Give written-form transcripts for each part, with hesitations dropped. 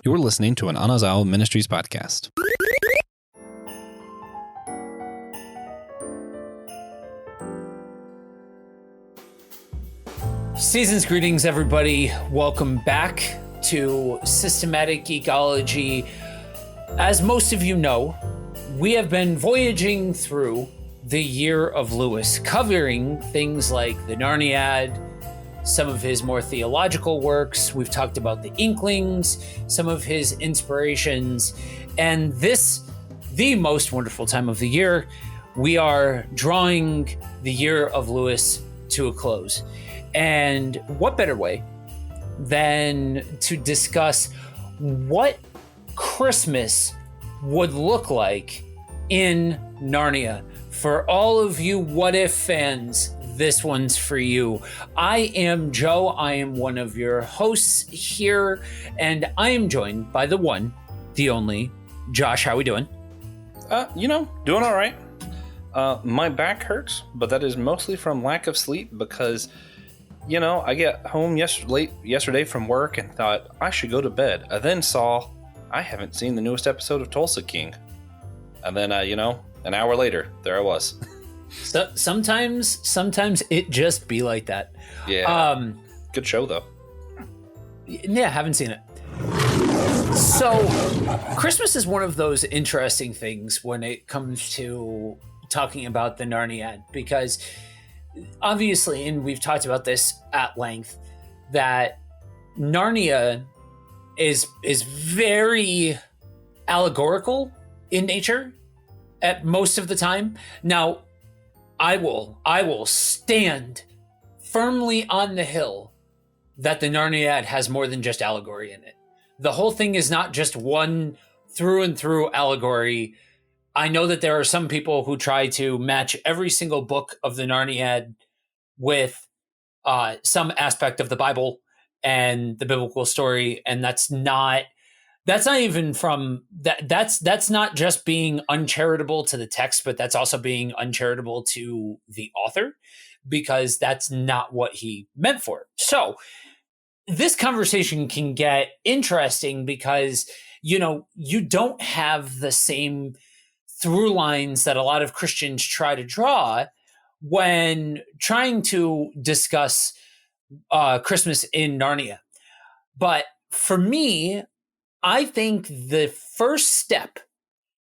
You're listening to an Anazao Ministries podcast. Season's greetings, everybody. Welcome back to Systematic Geekology. As most of you know, we have been voyaging through the Year of Lewis, covering things like the Narnia, some of his more theological works. We've talked about the Inklings, some of his inspirations, and this, the most wonderful time of the year, we are drawing the Year of Lewis to a close. And what better way than to discuss what Christmas would look like in Narnia. For all of you What If fans, this one's for you. I am Joe. I am one of your hosts here, and I am joined by the one, the only, Josh. How we doing? Doing all right. My back hurts, but that is mostly from lack of sleep because, I get home late yesterday from work and thought I should go to bed. I then saw I haven't seen the newest episode of Tulsa King. And then, an hour later, there I was. So, sometimes it just be like that. Yeah. Good show, though. Yeah, haven't seen it. So, Christmas is one of those interesting things when it comes to talking about the Narnia, because obviously, and we've talked about this at length, that Narnia is very allegorical in nature at most of the time. Now, I will stand firmly on the hill that the Narnia has more than just allegory in it. The whole thing is not just one through and through allegory. I know that there are some people who try to match every single book of the Narnia with some aspect of the Bible and the biblical story, and that's not even from that. That's not just being uncharitable to the text, but that's also being uncharitable to the author, because that's not what he meant for it. So this conversation can get interesting because you don't have the same through lines that a lot of Christians try to draw when trying to discuss Christmas in Narnia. But for me, I think the first step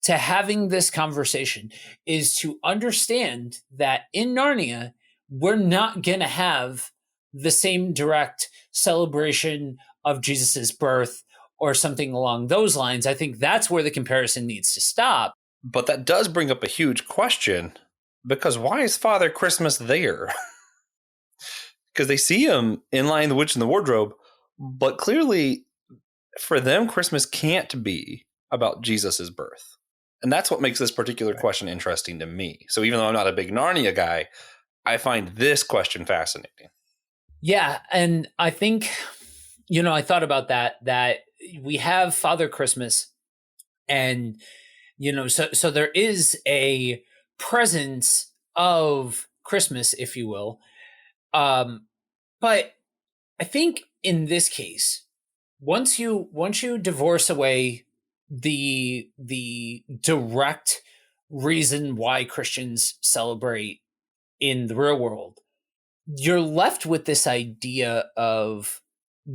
to having this conversation is to understand that in Narnia, we're not going to have the same direct celebration of Jesus's birth or something along those lines. I think that's where the comparison needs to stop. But that does bring up a huge question, because why is Father Christmas there? Because they see him in Lion, the Witch, and the Wardrobe, but clearly for them, Christmas can't be about Jesus's birth. And that's what makes this particular question interesting to me. So even though I'm not a big Narnia guy, I find this question fascinating. Yeah, and I think, I thought about that we have Father Christmas, and so there is a presence of Christmas, if you will. But I think in this case, once you divorce away the direct reason why Christians celebrate in the real world, you're left with this idea of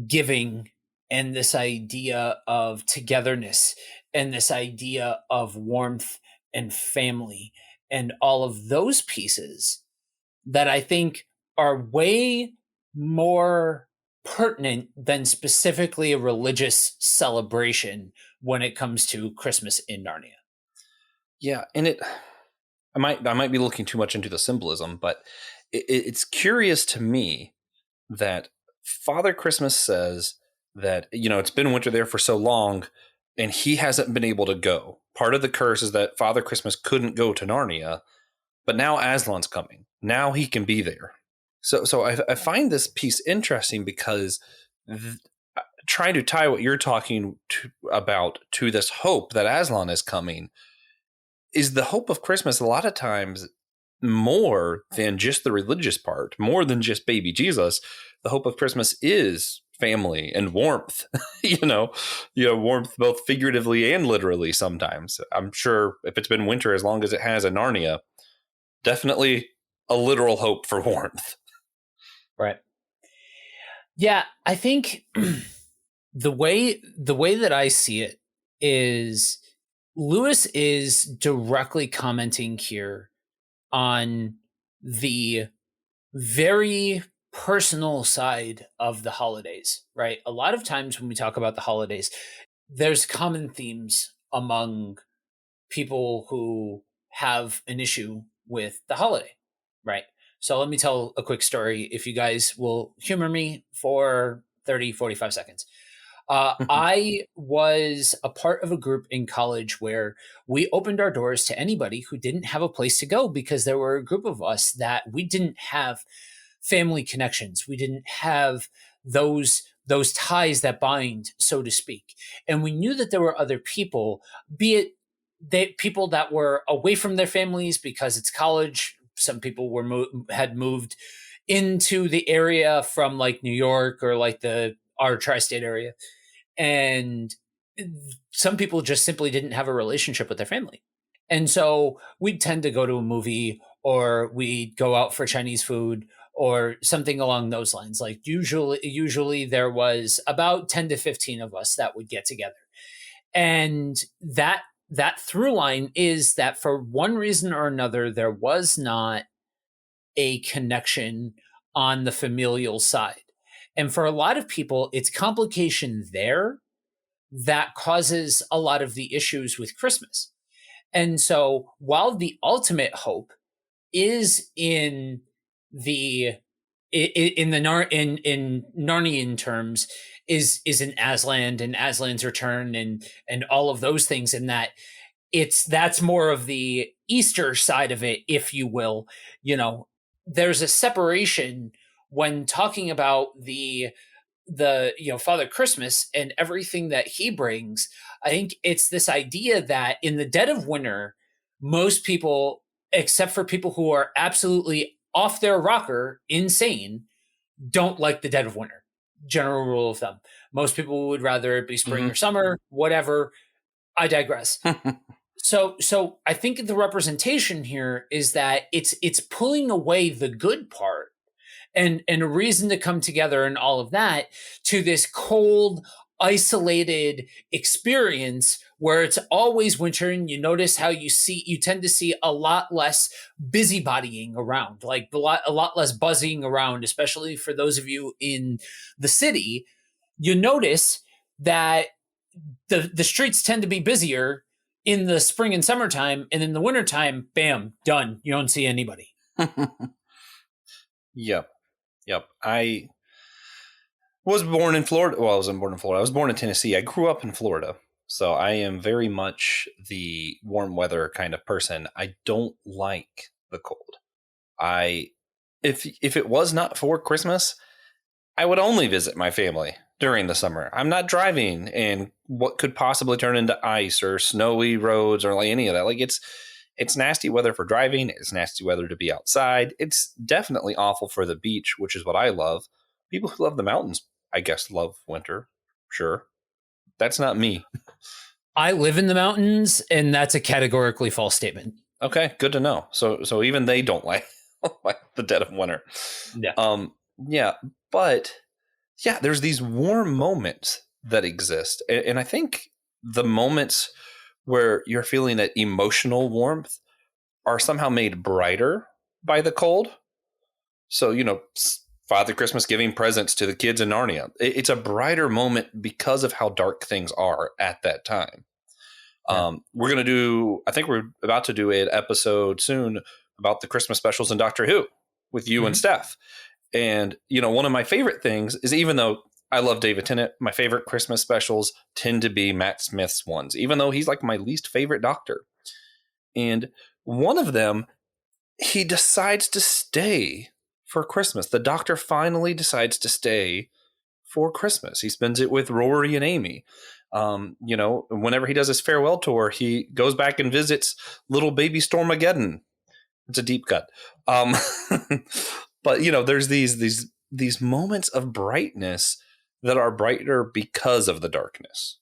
giving and this idea of togetherness and this idea of warmth and family and all of those pieces that I think are way more pertinent than specifically a religious celebration when it comes to Christmas in Narnia. Yeah, and I might be looking too much into the symbolism, but it's curious to me that Father Christmas says that, it's been winter there for so long and he hasn't been able to go. Part of the curse is that Father Christmas couldn't go to Narnia, but now Aslan's coming. Now he can be there. So I find this piece interesting because trying to tie what you're talking about to this hope that Aslan is coming is the hope of Christmas a lot of times more than just the religious part, more than just baby Jesus. The hope of Christmas is family and warmth, warmth both figuratively and literally sometimes. I'm sure if it's been winter as long as it has in Narnia, definitely a literal hope for warmth. Right. Yeah, I think the way that I see it is Lewis is directly commenting here on the very personal side of the holidays, right? A lot of times when we talk about the holidays, there's common themes among people who have an issue with the holiday, right? So let me tell a quick story if you guys will humor me for 30, 45 seconds. I was a part of a group in college where we opened our doors to anybody who didn't have a place to go because there were a group of us that we didn't have family connections. We didn't have those ties that bind, so to speak. And we knew that there were other people, be it people that were away from their families because it's college. Some people had moved into the area from like New York or like our tri-state area, and some people just simply didn't have a relationship with their family. And so we'd tend to go to a movie, or we'd go out for Chinese food or something along those lines. Like usually there was about 10 to 15 of us that would get together. And that through line is that for one reason or another, there was not a connection on the familial side. And for a lot of people, it's complication there that causes a lot of the issues with Christmas. And so while the ultimate hope is in Narnian terms is in Aslan and Aslan's return and all of those things, and that that's more of the Easter side of it, if you will. There's a separation when talking about the Father Christmas and everything that he brings. I think it's this idea that in the dead of winter, most people, except for people who are absolutely off their rocker, insane, don't like the dead of winter. General rule of thumb. Most people would rather it be spring or summer, whatever. I digress. So I think the representation here is that it's pulling away the good part and a reason to come together and all of that to this cold, isolated experience where it's always winter, and you notice how you tend to see a lot less busybodying around, like a lot less buzzing around, especially for those of you in the city. You notice that the streets tend to be busier in the spring and summertime, and in the wintertime, bam, done. You don't see anybody. Yep. I was born in Florida. Well, I wasn't born in Florida. I was born in Tennessee. I grew up in Florida. So I am very much the warm weather kind of person. I don't like the cold. If it was not for Christmas, I would only visit my family during the summer. I'm not driving in what could possibly turn into ice or snowy roads or like any of that. Like it's nasty weather for driving. It's nasty weather to be outside. It's definitely awful for the beach, which is what I love. People who love the mountains, I guess, love winter. Sure. That's not me. I live in the mountains, and that's a categorically false statement. Okay, good to know. So even they don't like the dead of winter. Yeah. But there's these warm moments that exist. And I think the moments where you're feeling that emotional warmth are somehow made brighter by the cold. So, Father Christmas giving presents to the kids in Narnia. It's a brighter moment because of how dark things are at that time. Yeah. I think we're about to do an episode soon about the Christmas specials in Doctor Who with you and Steph. And, one of my favorite things is, even though I love David Tennant, my favorite Christmas specials tend to be Matt Smith's ones, even though he's like my least favorite Doctor. And one of them, he decides to stay for Christmas. The Doctor finally decides to stay for Christmas. He spends it with Rory and Amy. Whenever he does his farewell tour, he goes back and visits little baby Stormageddon. It's a deep cut. But there's these moments of brightness that are brighter because of the darkness.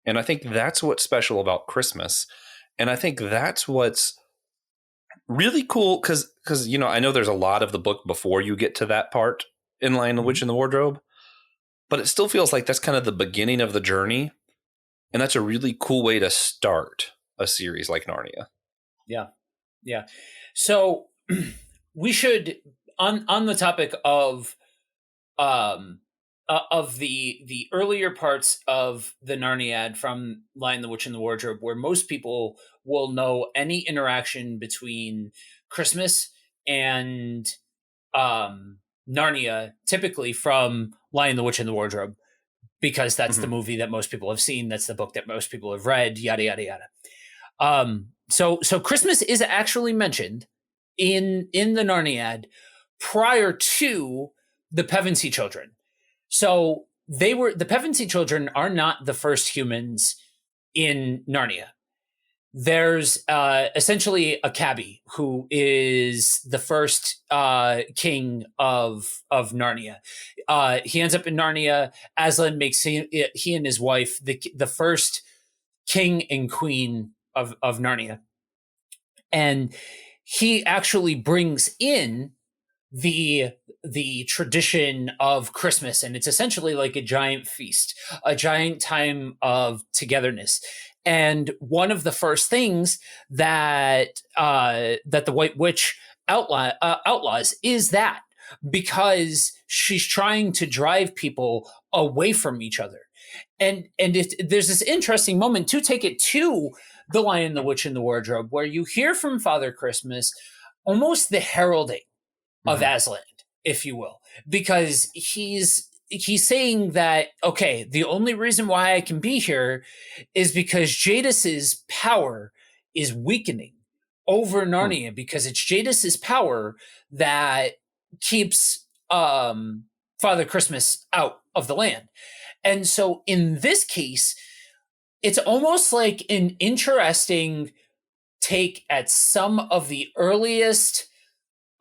And I think that's what's special about Christmas. And I think that's what's really cool because I know there's a lot of the book before you get to that part in Lion, the Witch, and the Wardrobe, but it still feels like that's kind of the beginning of the journey. And that's a really cool way to start a series like Narnia. Yeah. Yeah. So we should, on the topic of the earlier parts of the Narniad from Lion, the Witch, and the Wardrobe, where most people will know any interaction between Christmas and Narnia, typically from Lion, the Witch, and the Wardrobe, because that's the movie that most people have seen. That's the book that most people have read, yada, yada, yada. So Christmas is actually mentioned in the Narniad prior to the Pevensey children. So the Pevensey children are not the first humans in Narnia. There's essentially a cabbie who is the first king of Narnia. He ends up in Narnia. Aslan makes he and his wife the first king and queen of Narnia. And he actually brings in the tradition of Christmas, and it's essentially like a giant feast, a giant time of togetherness. And one of the first things that the White Witch outlaws is that, because she's trying to drive people away from each other. And there's this interesting moment to take it to the Lion, the Witch, and the Wardrobe, where you hear from Father Christmas almost the heralding of Aslan, if you will, because he's saying that, okay, the only reason why I can be here is because Jadis's power is weakening over Narnia, because it's Jadis's power that keeps Father Christmas out of the land. And so in this case, it's almost like an interesting take at some of the earliest,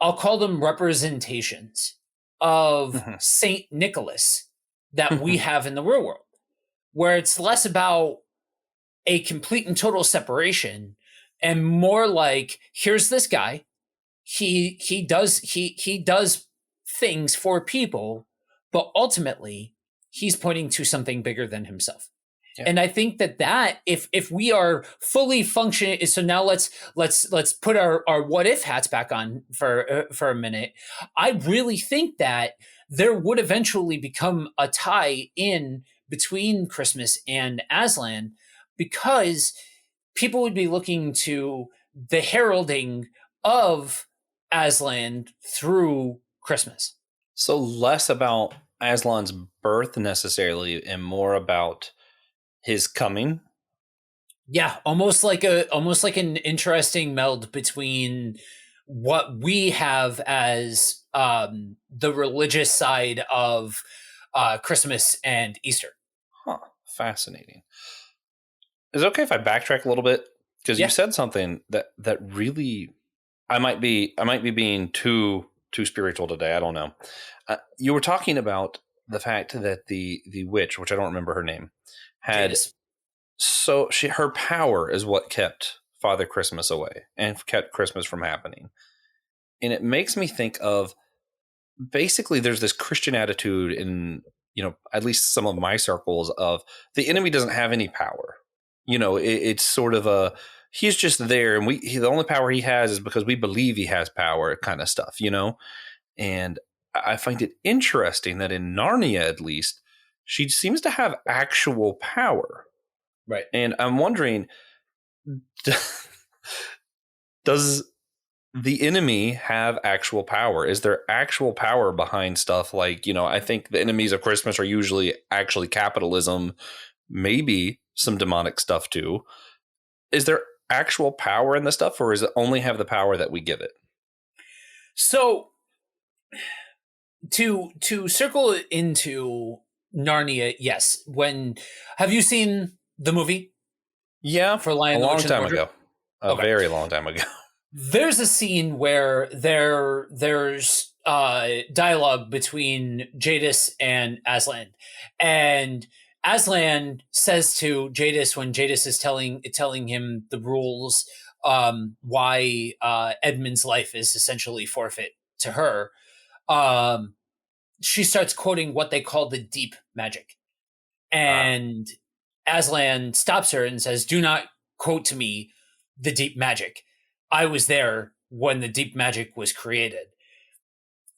I'll call them representations of Saint Nicholas that we have in the real world, where it's less about a complete and total separation and more like, here's this guy, he does things for people, but ultimately he's pointing to something bigger than himself. Yeah. And I think that if we are fully functioning, so now let's put our what if hats back on for a minute. I really think that there would eventually become a tie in between Christmas and Aslan, because people would be looking to the heralding of Aslan through Christmas. So less about Aslan's birth necessarily, and more about his coming. Yeah, almost like an interesting meld between what we have as the religious side of Christmas and Easter. Huh. Fascinating. Is it okay if I backtrack a little bit? Because you said something that really, I might be being too spiritual today. I don't know. You were talking about the fact that the witch, which I don't remember her name, had Jadis. So her power is what kept Father Christmas away and kept Christmas from happening. And it makes me think of, basically there's this Christian attitude in, at least some of my circles, of the enemy doesn't have any power. It's sort of he's just there, and the only power he has is because we believe he has power, kind of stuff, And I find it interesting that in Narnia, at least, she seems to have actual power. Right. And I'm wondering, does the enemy have actual power? Is there actual power behind stuff like, I think the enemies of Christmas are usually actually capitalism, maybe some demonic stuff too. Is there actual power in the stuff, or does it only have the power that we give it? So to circle into Narnia, yes. Have you seen the movie? Yeah, for Lion, a long time ago. A very long time ago. There's a scene where there's dialogue between Jadis and Aslan, and Aslan says to Jadis when Jadis is telling him the rules, why Edmund's life is essentially forfeit to her. She starts quoting what they call the deep magic, and Aslan stops her and says, "Do not quote to me the deep magic. I was there when the deep magic was created."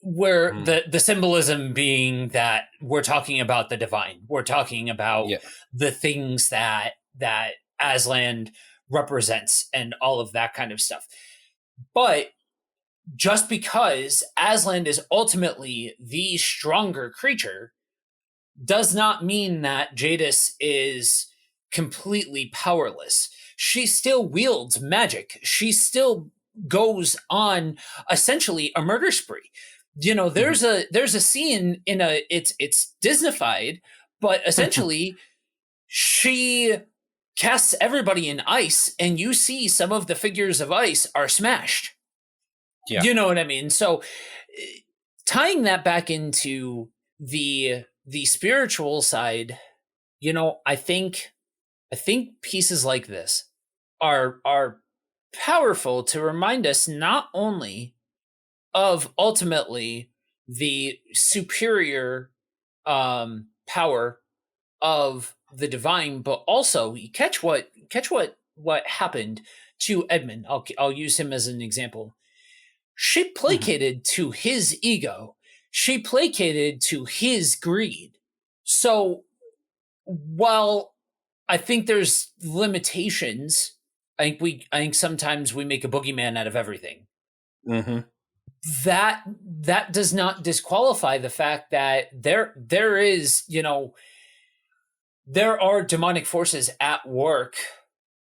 Where the symbolism being that we're talking about the divine, we're talking about the things that Aslan represents and all of that kind of stuff. But just because Aslan is ultimately the stronger creature does not mean that Jadis is completely powerless. She still wields magic. She still goes on essentially a murder spree. You know, there's a scene in it's Disneyfied, but essentially she casts everybody in ice, and you see some of the figures of ice are smashed. Yeah. You know what I mean? So tying that back into the spiritual side, you know, I think pieces like this are powerful to remind us not only of ultimately the superior power of the divine, but also catch what happened to Edmund. I'll use him as an example. She placated to his ego. She placated to his greed. So while I think there's limitations, I think sometimes we make a boogeyman out of everything. That does not disqualify the fact that there is, you know, there are demonic forces at work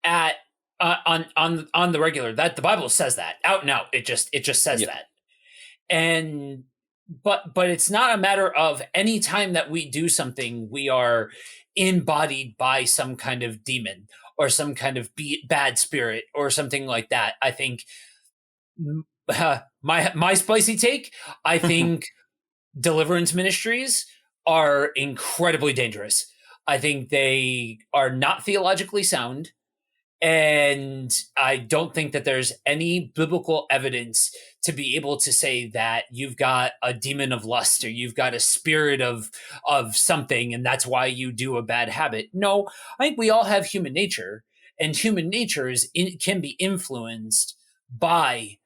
at on the regular. That the Bible says that out and out. It just says that. And but it's not a matter of any time that we do something, we are embodied by some kind of demon or some kind of bad spirit or something like that. I think my spicy take, I think deliverance ministries are incredibly dangerous. I think they are not theologically sound, and I don't think that there's any biblical evidence to be able to say that you've got a demon of lust or you've got a spirit of something and that's why you do a bad habit. No, I think we all have human nature, and human nature can be influenced by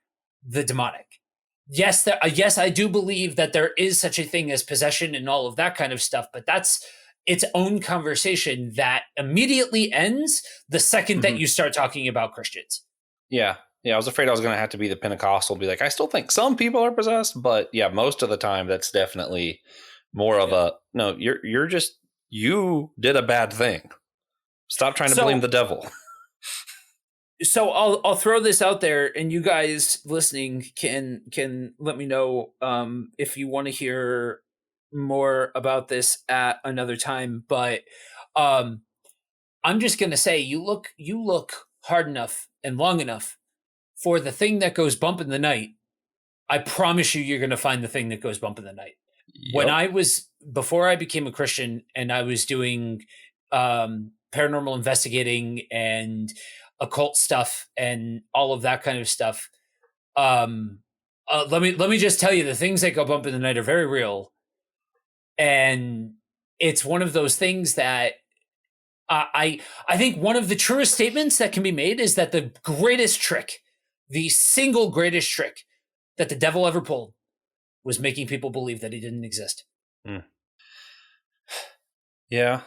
the demonic. Yes, I do believe that there is such a thing as possession and all of that kind of stuff, but that's its own conversation that immediately ends the second that you start talking about Christians. Yeah. I was afraid I was going to have to be the Pentecostal, be like, I still think some people are possessed, but yeah, most of the time that's definitely more of a, no, you did a bad thing. Stop trying to blame the devil. So I'll throw this out there, and you guys listening can let me know if you want to hear more about this at another time. But I'm just gonna say, you look hard enough and long enough for the thing that goes bump in the night. I promise you're gonna find the thing that goes bump in the night. Yep. Before I became a Christian and I was doing paranormal investigating and occult stuff and all of that kind of stuff. Let me just tell you, the things that go bump in the night are very real. And it's one of those things that I think one of the truest statements that can be made is that the greatest trick, the single greatest trick that the devil ever pulled was making people believe that he didn't exist. Yeah.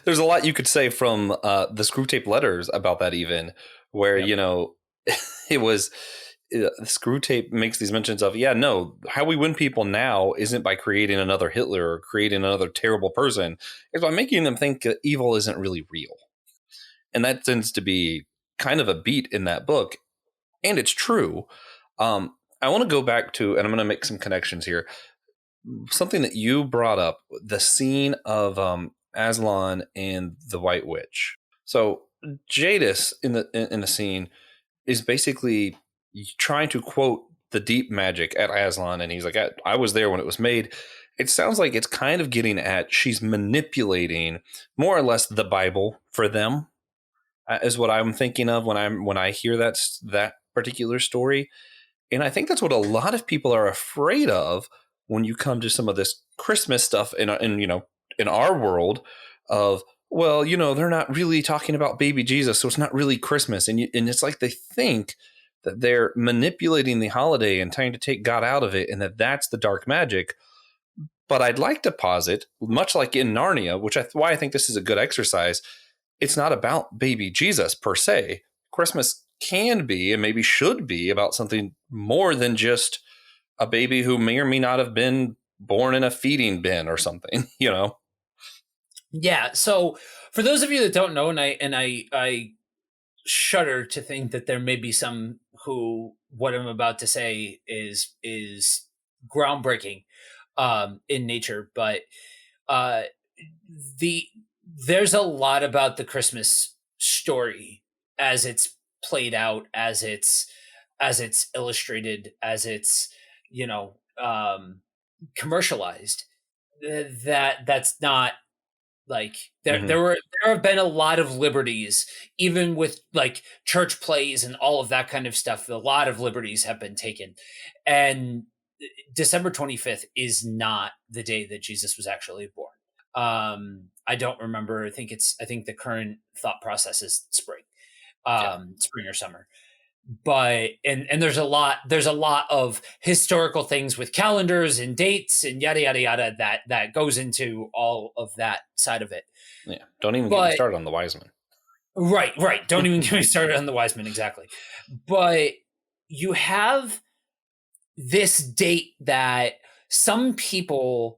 There's a lot you could say from the Screwtape letters about that, even where, you know, it was Screwtape makes these mentions of, how we win people now isn't by creating another Hitler or creating another terrible person. It's by making them think that evil isn't really real. And that tends to be kind of a beat in that book. And it's true. I want to go back to, and I'm going to make some connections here. Something that you brought up, the scene of Aslan and the White Witch. So Jadis in the scene is basically trying to quote the deep magic at Aslan, and he's like, I was there when it was made. It sounds like it's kind of getting at she's manipulating more or less the Bible for them, is what I'm thinking of when I hear that particular story. And I think that's what a lot of people are afraid of when you come to some of this Christmas stuff in our world of, well, they're not really talking about baby Jesus, so it's not really Christmas. And it's like they think that they're manipulating the holiday and trying to take God out of it, and that's the dark magic. But I'd like to posit, much like in Narnia, why I think this is a good exercise, it's not about baby Jesus per se. Christmas can be, and maybe should be, about something more than just a baby who may or may not have been born in a feeding bin or something, Yeah. So for those of you that don't know, and I shudder to think that there may be some who what I'm about to say is groundbreaking in nature, but there's a lot about the Christmas story as it's played out, as it's illustrated, as it's commercialized, that's not like there have been a lot of liberties, even with like church plays and all of that kind of stuff. A lot of liberties have been taken, and December 25th is not the day that Jesus was actually born. I don't remember. I think the current thought process is spring, spring or summer. But and there's a lot of historical things with calendars and dates and yada yada yada that goes into all of that side of it. Yeah, don't even get me started on the wise men. Right. Don't even get me started on the wise men, exactly. But you have this date that some people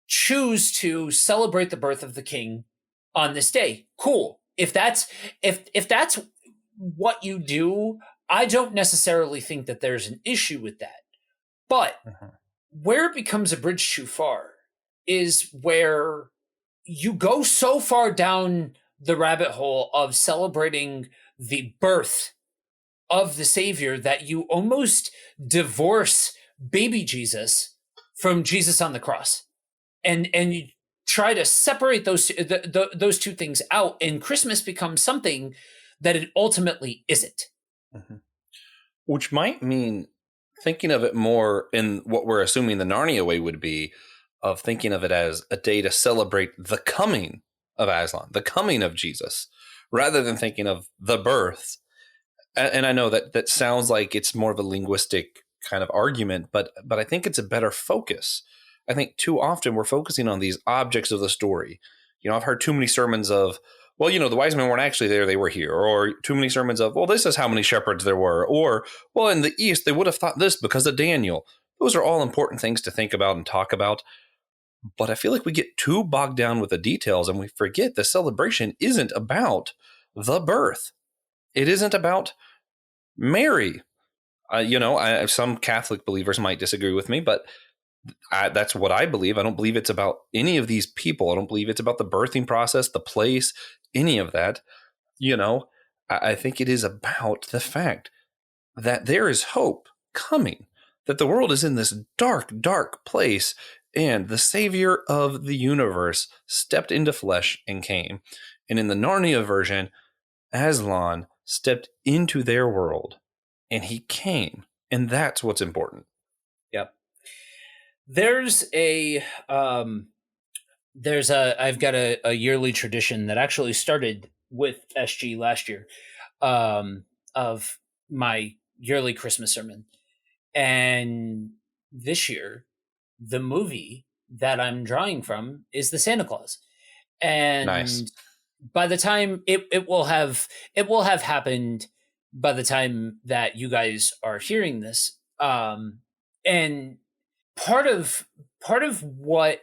choose to celebrate the birth of the king on this day. Cool. If that's what you do, I don't necessarily think that there's an issue with that. But where it becomes a bridge too far is where you go so far down the rabbit hole of celebrating the birth of the Savior that you almost divorce baby Jesus from Jesus on the cross. And you try to separate those two things out, and Christmas becomes something that it ultimately isn't. Which might mean thinking of it more in what we're assuming the Narnia way would be, of thinking of it as a day to celebrate the coming of Aslan, the coming of Jesus, rather than thinking of the birth. And I know that sounds like it's more of a linguistic kind of argument, but I think it's a better focus. I think too often we're focusing on these objects of the story. I've heard too many sermons of, well, the wise men weren't actually there, they were here. Or too many sermons of, well, this is how many shepherds there were. Or, well, in the East, they would have thought this because of Daniel. Those are all important things to think about and talk about. But I feel like we get too bogged down with the details and we forget the celebration isn't about the birth. It isn't about Mary. Some Catholic believers might disagree with me, but that's what I believe. I don't believe it's about any of these people. I don't believe it's about the birthing process, the place, any of that. I think it is about the fact that there is hope coming, that the world is in this dark, dark place, and the Savior of the universe stepped into flesh and came. And in the Narnia version, Aslan stepped into their world, and he came. And that's what's important. Yep. I've got a yearly tradition that actually started with SG last year, of my yearly Christmas sermon. And this year, the movie that I'm drawing from is the Santa Claus. And nice. By the time it will have happened by the time that you guys are hearing this. And part of what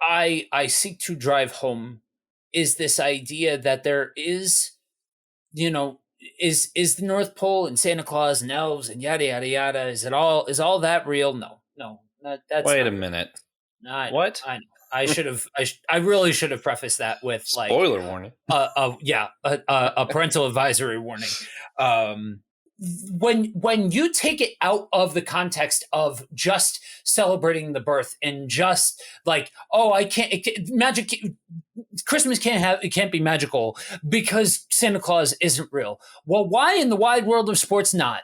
I seek to drive home is this idea that there is, is the North Pole and Santa Claus and elves and yada yada yada. Is all that real? No, that's wait a minute. What? I know. I really should have prefaced that with spoiler warning. A parental advisory warning. when you take it out of the context of just celebrating the birth and just like, oh, Christmas can't be magical because Santa Claus isn't real. Well, why in the wide world of sports not?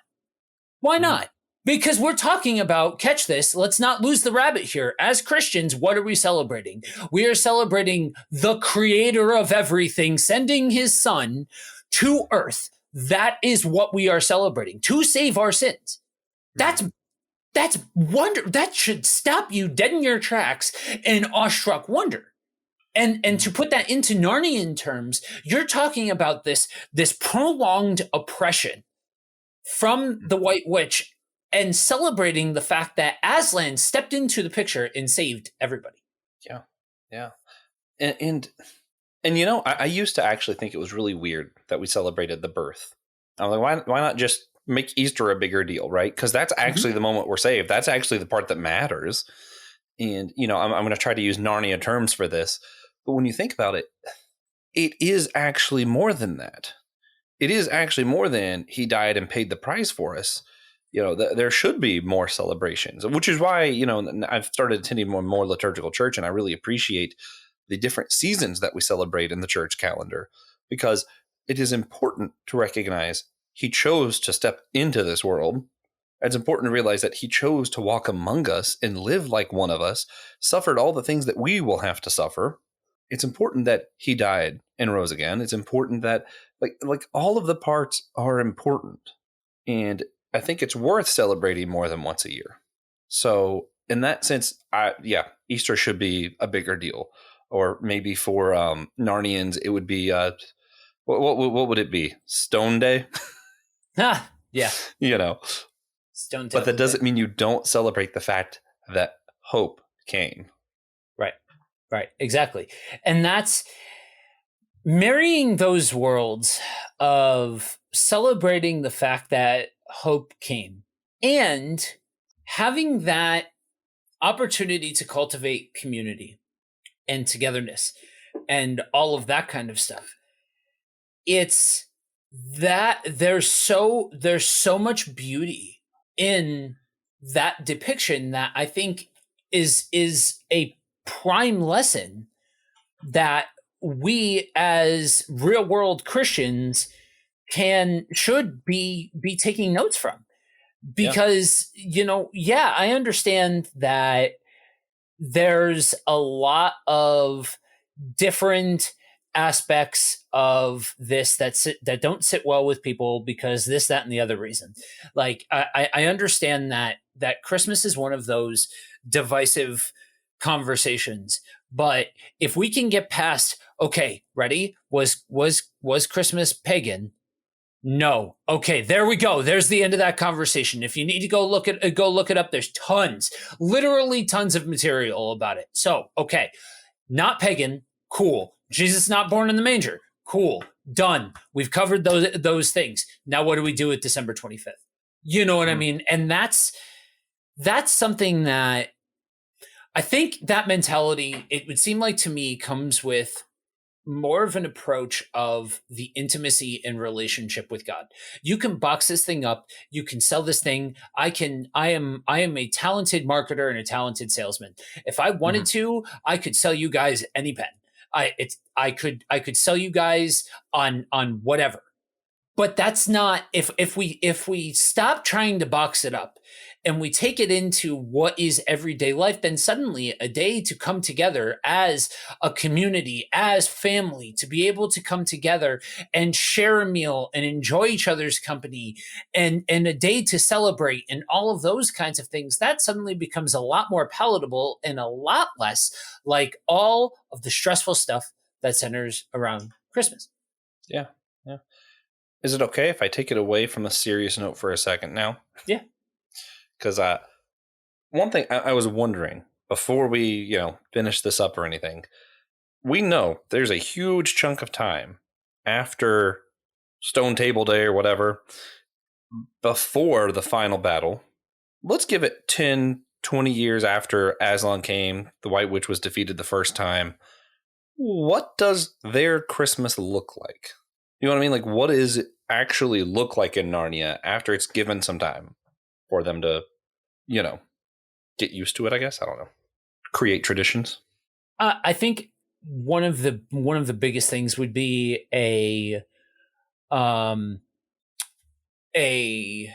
Why not? Because we're talking about, catch this, let's not lose the rabbit here. As Christians, what are we celebrating? We are celebrating the creator of everything, sending his son to earth. That is what we are celebrating, to save our sins. That's wonder. That should stop you dead in your tracks in awestruck wonder. And to put that into Narnian terms, you're talking about this prolonged oppression from the White Witch and celebrating the fact that Aslan stepped into the picture and saved everybody. Yeah. And you know, I used to actually think it was really weird that we celebrated the birth. I'm like, why not just make Easter a bigger deal, right? Because that's actually the moment we're saved. That's actually the part that matters. And, you know, I'm going to try to use Narnia terms for this. But when you think about it, it is actually more than that. It is actually more than he died and paid the price for us. You know, there should be more celebrations, which is why, you know, I've started attending more liturgical church, and I really appreciate the different seasons that we celebrate in the church calendar, because it is important to recognize he chose to step into this world. It's important to realize that he chose to walk among us and live like one of us, suffered all the things that we will have to suffer. It's important that he died and rose again. It's important that like all of the parts are important. And I think it's worth celebrating more than once a year. So in that sense, Easter should be a bigger deal. Or maybe for Narnians, it would be, what would it be? Stone Day? Yeah. You know. Stone Day. But that doesn't mean you don't celebrate the fact that hope came. Right. Exactly. And that's marrying those worlds of celebrating the fact that hope came and having that opportunity to cultivate community and togetherness and all of that kind of stuff. It's that there's so much beauty in that depiction that I think is a prime lesson that we as real world Christians should be taking notes from, because I understand that there's a lot of different aspects of this that don't sit well with people because this, that, and the other reason. Like I understand that Christmas is one of those divisive conversations, but if we can get past, okay, ready? Was Christmas pagan? No. Okay, there we go. There's the end of that conversation. If you need to go look it up. There's literally tons of material about it. So, okay, not pagan, cool. Jesus not born in the manger, cool. Done. We've covered those things. Now what do we do with December 25th? You know what I mean? And that's something that I think that mentality, it would seem like to me, comes with more of an approach of the intimacy and relationship with God. You can box this thing up. You can sell this thing. I am a talented marketer and a talented salesman. If I wanted to, I could sell you guys any pen. I could sell you guys on whatever. But that's not, if we stop trying to box it up and we take it into what is everyday life, then suddenly a day to come together as a community, as family, to be able to come together and share a meal and enjoy each other's company, and a day to celebrate and all of those kinds of things, that suddenly becomes a lot more palatable and a lot less like all of the stressful stuff that centers around Christmas. Yeah. Is it okay if I take it away from a serious note for a second now? Yeah. Because one thing I was wondering before we, finish this up or anything, we know there's a huge chunk of time after Stone Table Day or whatever, before the final battle. Let's give it 10, 20 years after Aslan came, the White Witch was defeated the first time. What does their Christmas look like? You know what I mean? Like, what is actually look like in Narnia after it's given some time for them to, get used to it, I guess. I don't know. Create traditions. I think one of the biggest things would be um a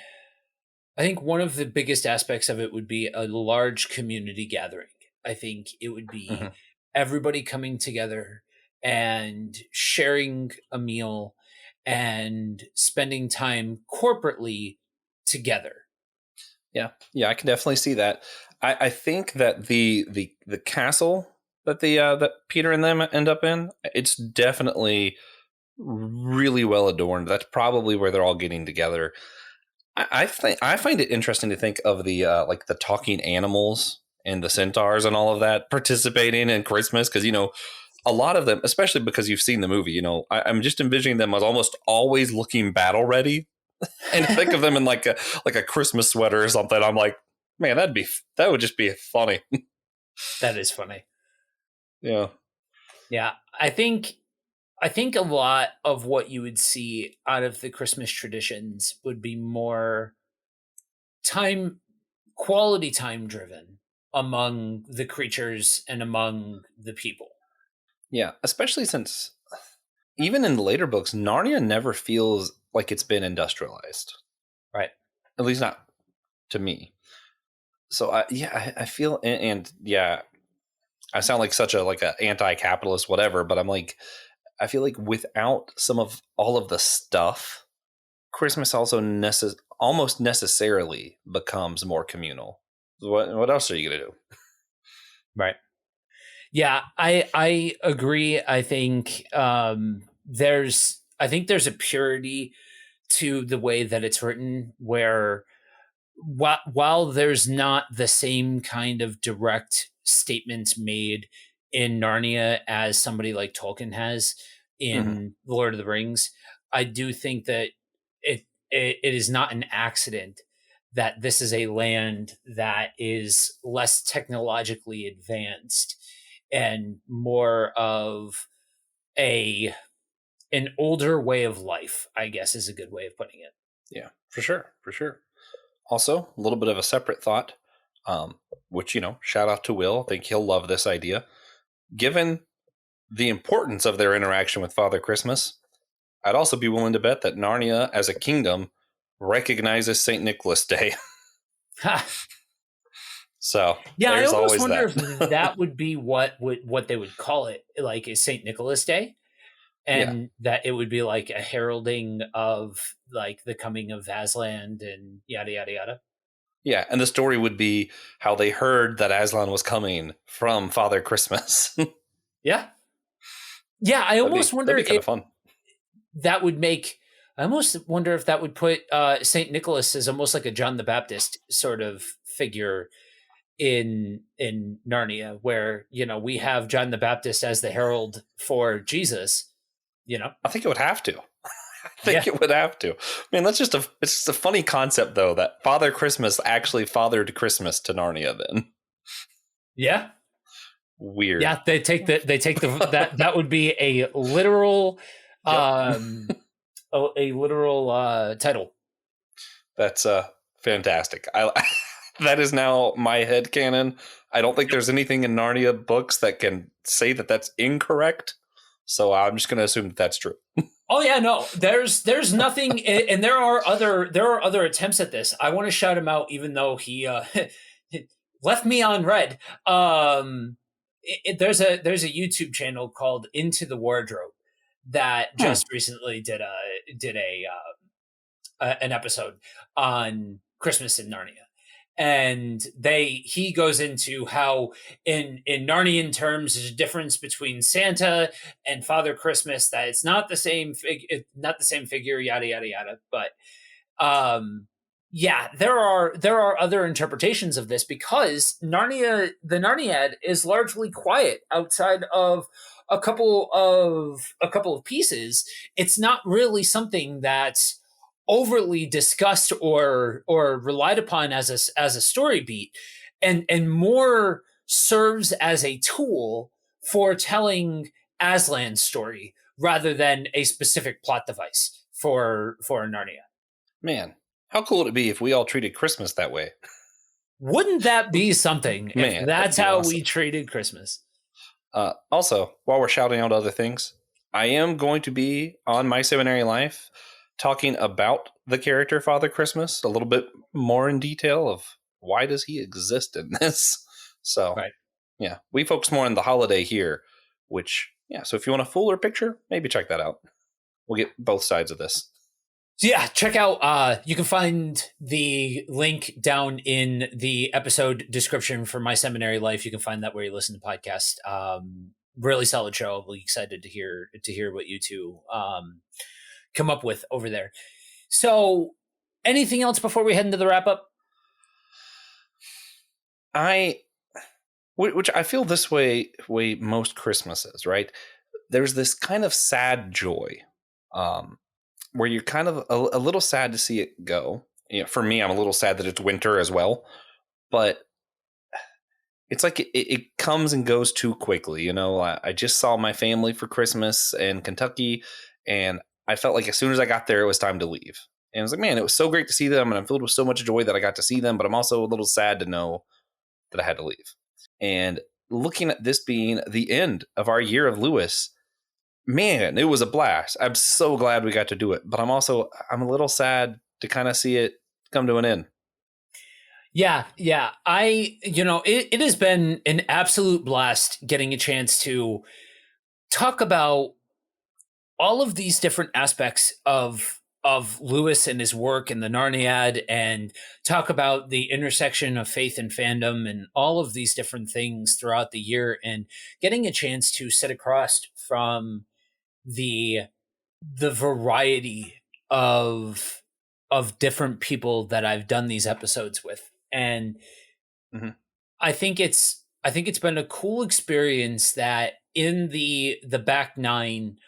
I think one of the biggest aspects of it would be a large community gathering. I think it would be Mhm. everybody coming together and sharing a meal and spending time corporately together. Yeah. Yeah, I can definitely see that. I think that the castle that that Peter and them end up in, it's definitely really well adorned. That's probably where they're all getting together. I find it interesting to think of the like the talking animals and the centaurs and all of that participating in Christmas, because a lot of them, especially because you've seen the movie, I'm just envisioning them as almost always looking battle ready, and think of them in like a Christmas sweater or something. I'm like, man, that would just be funny. That is funny. Yeah. Yeah, I think a lot of what you would see out of the Christmas traditions would be more time quality time driven among the creatures and among the people. Yeah, especially since even in the later books, Narnia never feels like it's been industrialized. Right. At least not to me. So I feel, and yeah, I sound like such a anti-capitalist whatever, but I'm like, I feel like without some of all of the stuff, Christmas also almost necessarily becomes more communal. What else are you gonna do? Right. Yeah, I agree. I think there's a purity to the way that it's written where while there's not the same kind of direct statements made in Narnia as somebody like Tolkien has Hmm. in Lord of the Rings, I do think that it is not an accident that this is a land that is less technologically advanced and more of a an older way of life, I guess is a good way of putting it. Yeah, for sure, for sure. Also, a little bit of a separate thought, which shout out to Will. I think he'll love this idea. Given the importance of their interaction with Father Christmas, I'd also be willing to bet that Narnia as a kingdom recognizes St. Nicholas Day. So Yeah, I there's almost always wonder that. if that would be what they would call it, like is St. Nicholas Day, Yeah. and that it would be like a heralding of like the coming of Aslan and yada yada yada. Yeah. And the story would be how they heard that Aslan was coming from Father Christmas. Yeah, yeah. I almost That'd wonder be kind if of fun. that would make. I almost wonder if that would put Saint Nicholas as almost like a John the Baptist sort of figure in Narnia, where we have John the Baptist as the herald for Jesus. I think it would have to. I think Yeah, it would have to. Man, it's just a funny concept though that Father Christmas actually fathered Christmas to Narnia then. yeah, Weird. yeah. They take the that would be a literal Yep. a literal title. That's fantastic. I that is now my headcanon. I don't think there's anything in Narnia books that can say that that's incorrect. So I'm just going to assume that that's true. Oh yeah, no. There's nothing, and there are other attempts at this. I want to shout him out, even though he left me on red. There's a YouTube channel called Into the Wardrobe that Hmm. just recently did an episode on Christmas in Narnia, and he goes into how in Narnian terms there's a difference between Santa and Father Christmas, that it's not the same not the same figure, yada yada yada. But yeah, there are other interpretations of this because the Narniad is largely quiet outside of a couple of pieces. It's not really something that's overly discussed or relied upon as a story beat, and more serves as a tool for telling Aslan's story rather than a specific plot device for Narnia. Man, how cool would it be if we all treated Christmas that way? Wouldn't that be something? Man, if that's that'd be how awesome. we treated Christmas. Also, while we're shouting out other things, I am going to be on My Seminary Life talking about the character Father Christmas a little bit more in detail of why does he exist in this. So, Right. Yeah, we focus more on the holiday here, which, yeah, so if you want a fuller picture, maybe check that out. We'll get both sides of this. So yeah, check out, you can find the link down in the episode description for My Seminary Life. You can find that where you listen to podcasts. Really solid show. I'll be excited to hear what you two come up with over there. So anything else before we head into the wrap up? Which I feel this way most Christmases, right? There's this kind of sad joy, where you're kind of a little sad to see it go. You know, for me, I'm a little sad that it's winter as well, but it's like it comes and goes too quickly. You know, I just saw my family for Christmas in Kentucky, and I felt like as soon as I got there, it was time to leave. And I was like, man, it was so great to see them, and I'm filled with so much joy that I got to see them, but I'm also a little sad to know that I had to leave. And looking at this being the end of our year of Lewis, man, it was a blast. I'm so glad we got to do it, but I'm a little sad to kind of see it come to an end. Yeah. It has been an absolute blast getting a chance to talk about all of these different aspects of Lewis and his work in the Narniad, and talk about the intersection of faith and fandom and all of these different things throughout the year, and getting a chance to sit across from the variety of different people that I've done these episodes with. And I think it's been a cool experience that in the back nine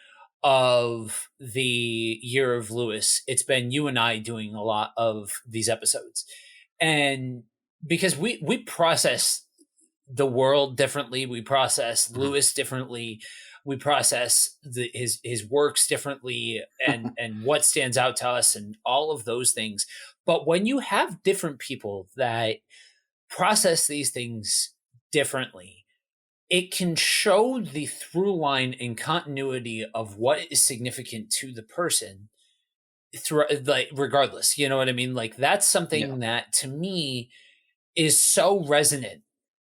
of the year of Lewis, it's been you and I doing a lot of these episodes. And because we process the world differently, we process Lewis differently, we process his works differently, and what stands out to us and all of those things. But when you have different people that process these things differently, it can show the through line and continuity of what is significant to the person through, like, regardless, you know what I mean? Like, that's something that to me is so resonant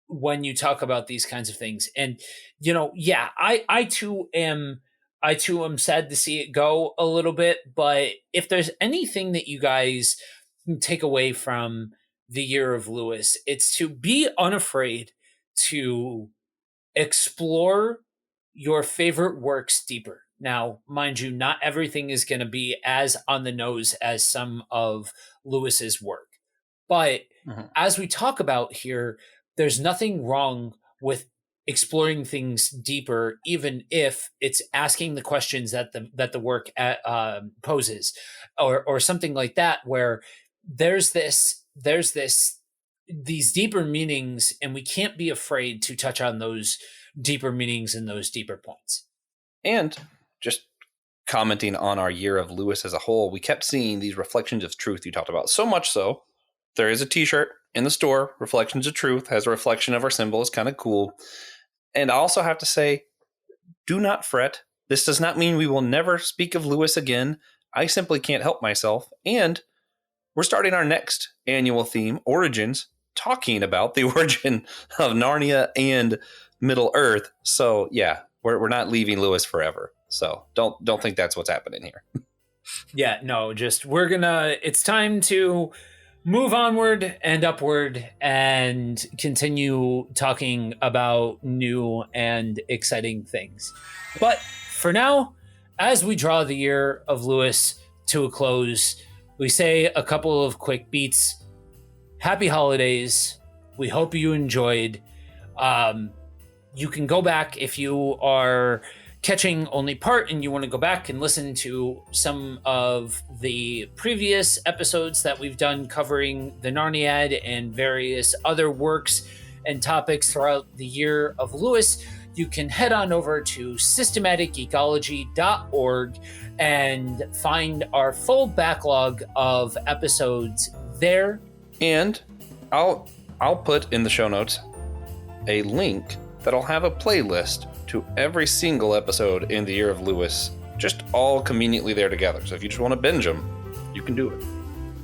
when you talk about these kinds of things. And, I too am sad to see it go a little bit, but if there's anything that you guys can take away from the year of Lewis, it's to be unafraid to explore your favorite works deeper. Now, mind you, not everything is going to be as on the nose as some of Lewis's work. But as we talk about here, there's nothing wrong with exploring things deeper, even if it's asking the questions that the work poses, or something like that, where there's these deeper meanings, and we can't be afraid to touch on those deeper meanings and those deeper points. And just commenting on our year of Lewis as a whole, we kept seeing these reflections of truth you talked about. So much so, there is a t-shirt in the store, Reflections of Truth, has a reflection of our symbol. It's kind of cool. And I also have to say, do not fret. This does not mean we will never speak of Lewis again. I simply can't help myself. And we're starting our next annual theme, Origins, talking about the origin of Narnia and Middle Earth. So yeah, we're not leaving Lewis forever. So don't think that's what's happening here. Yeah, no, it's time to move onward and upward and continue talking about new and exciting things. But for now, as we draw the year of Lewis to a close, we say a couple of quick beats. Happy holidays. We hope you enjoyed. You can go back if you are catching only part and you want to go back and listen to some of the previous episodes that we've done covering the Narniad and various other works and topics throughout the year of Lewis. you can head on over to systematicgeekology.org and find our full backlog of episodes there. And I'll put in the show notes a link that'll have a playlist to every single episode in the Year of Lewis, just all conveniently there together. So if you just want to binge them, you can do it.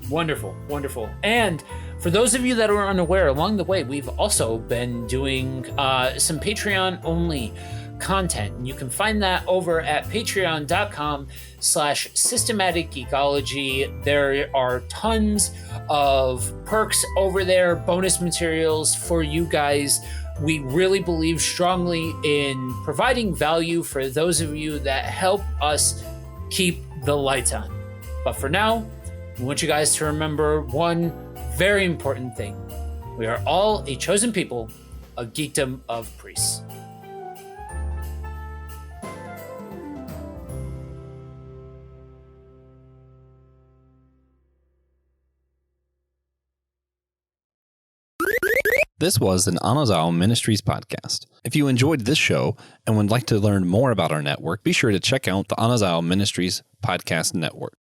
Wonderful, wonderful. And for those of you that are unaware, along the way, we've also been doing some Patreon-only content. And you can find that over at patreon.com/systematicgeekology. There are tons of perks over there, bonus materials for you guys. We really believe strongly in providing value for those of you that help us keep the lights on. But for now, we want you guys to remember one very important thing. We are all a chosen people, a geekdom of priests. This was an Anazao Ministries podcast. If you enjoyed this show and would like to learn more about our network, be sure to check out the Anazao Ministries Podcast Network.